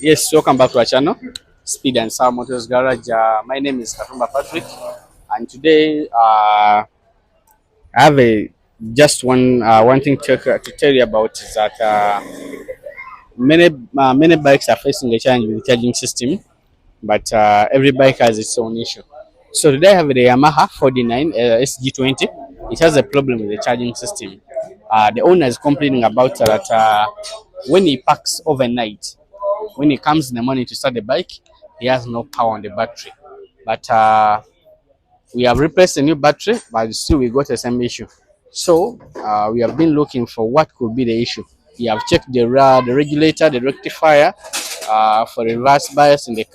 Yes, welcome back to our channel, Speed and Sound Motors Garage. My name is Katumba Patrick, and today I have just one thing to tell you about is that many bikes are facing a challenge with the charging system, but every bike has its own issue. So today I have the Yamaha 49 SG20. It has a problem with the charging system. The owner is complaining about that when he parks overnight, when he comes in the morning to start the bike, he has no power on the battery. But we have replaced a new battery, but still we got the same issue. So we have been looking for what could be the issue. We have checked the regulator, the rectifier for reverse bias in the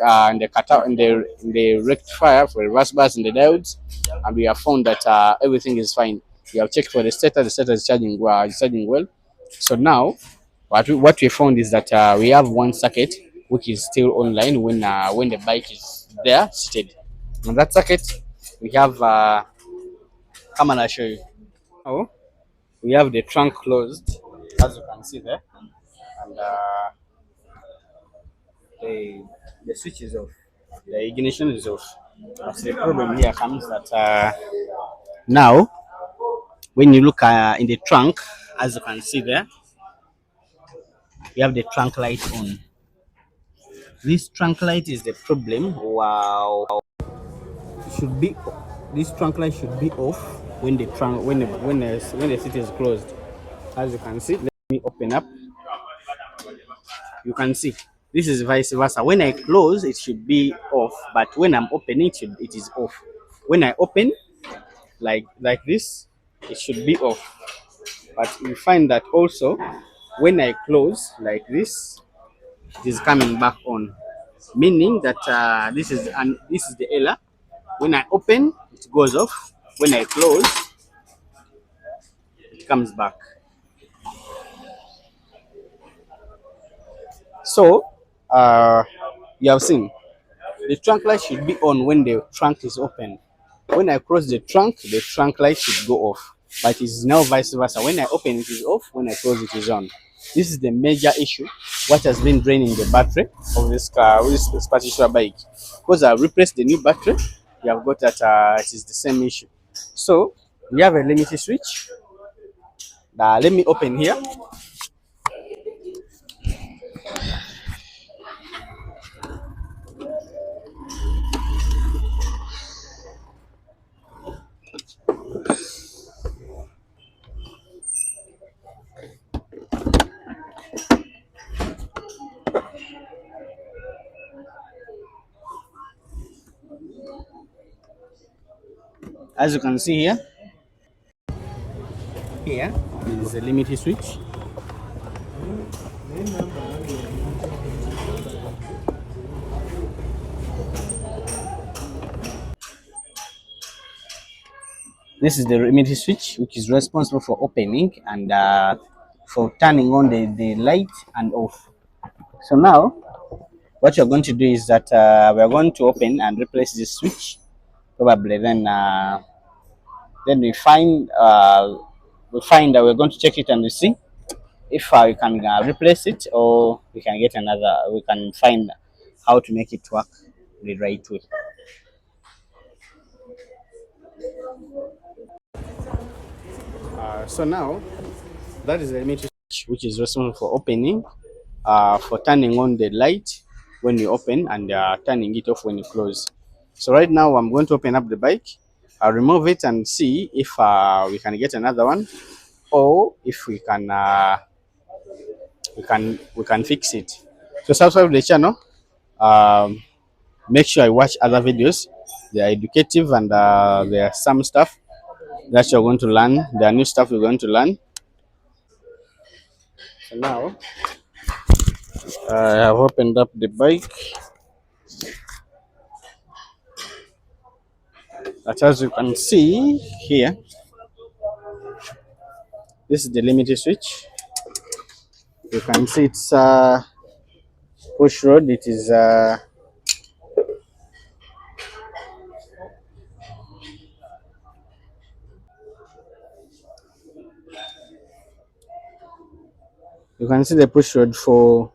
rectifier for reverse bias in the diodes, and we have found that everything is fine. We have checked for the stator. The stator is charging well. So now what we found is that we have one circuit which is still online when the bike is there seated. On that circuit, we have come and I show you. Now we have the trunk closed, as you can see there, and the the switch is off. The ignition is off. But the problem here comes that now when you look in the trunk, as you can see there, we have the trunk light on. This trunk light is the problem. Wow. Should be this trunk light should be off when the trunk when the seat is closed. As you can see, let me open up. You can see this is vice versa. When I close, it should be off, but when I'm opening, it is off. When I open, like this, it should be off. But you find that also when I close like this, it is coming back on, meaning that this is the error. When I open, it goes off. When I close, it comes back. So, uh, you have seen the trunk light should be on when the trunk is open. When I close the trunk light should go off. But it is now vice versa. When I open, it is off. When I close, it is on. This is the major issue. What has been draining the battery of this car, this particular bike? Because I replaced the new battery, you have got that it is the same issue. So we have a limited switch. Let me open here. As you can see here is a limited switch. This is the limited switch, which is responsible for opening and for turning on the light and off. So now, what you're going to do is that we're going to open and replace this switch. Probably then we find that we're going to check it and we see if we can replace it or we can get another. We can find how to make it work the right way. So now that is the limited switch, which is responsible for opening, for turning on the light when you open and turning it off when you close. So right now I'm going to open up the bike. I'll remove it and see if we can get another one, or if we can fix it. So subscribe to the channel. Um, Make sure I watch other videos. They are educative and there are some stuff that you're going to learn. There are new stuff you're going to learn. So now I have opened up the bike. But as you can see here, this is the limited switch. You can see it's push rod. It is you can see the push rod for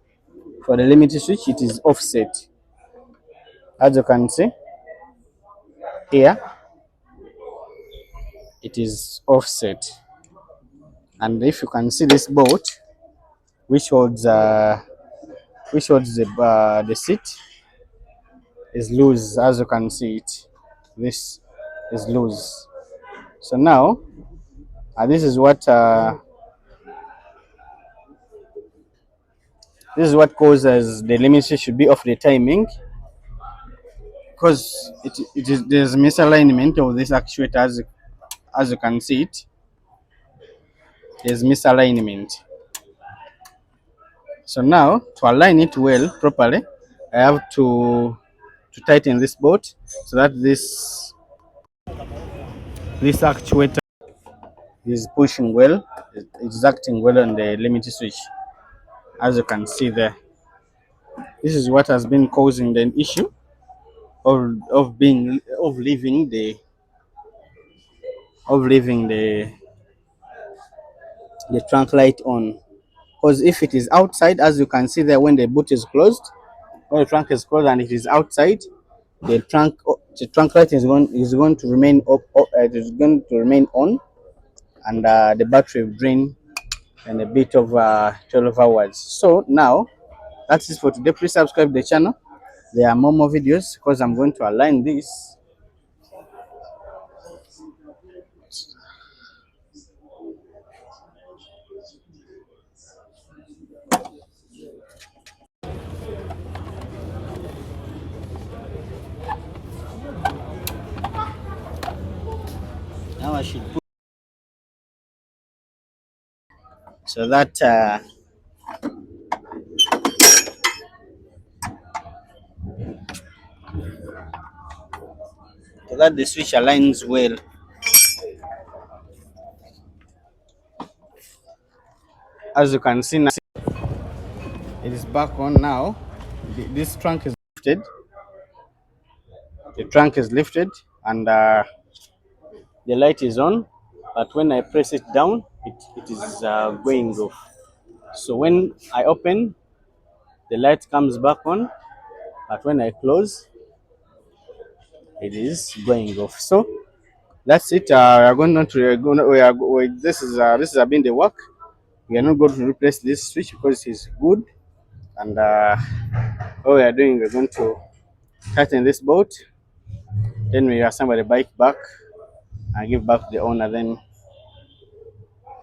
For the limit switch, it is offset. As you can see here, it is offset. And if you can see this bolt, which holds the seat, is loose. As you can see it, this is loose. So now, this is what causes the limit switch should be off the timing, because it is there's misalignment of this actuator. As you can see it, there's misalignment. So now, to align it well properly, I have to tighten this bolt so that this actuator is pushing well, it's acting well on the limit switch. As you can see there, this is what has been causing the issue of leaving the trunk light on. Because if it is outside, as you can see there, when the boot is closed, when the trunk is closed and it is outside, the trunk light is going to remain it is going to remain on, and the battery will drain in a bit of 12 hours. So now that's it for today. Please subscribe to the channel. There are more videos, because I'm going to align this. Now I should put so that the switch aligns well. As you can see now, it is back on now. This trunk is lifted. The trunk is lifted, and the light is on. But when I press it down, it is going off. So when I open, the light comes back on. But when I close, it is going off. So that's it. We are going on to this has been the work. We are not going to replace this switch because it is good. And what we are doing, we're going to tighten this bolt. Then we assemble the bike back and give back to the owner. Then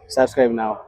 subscribe now.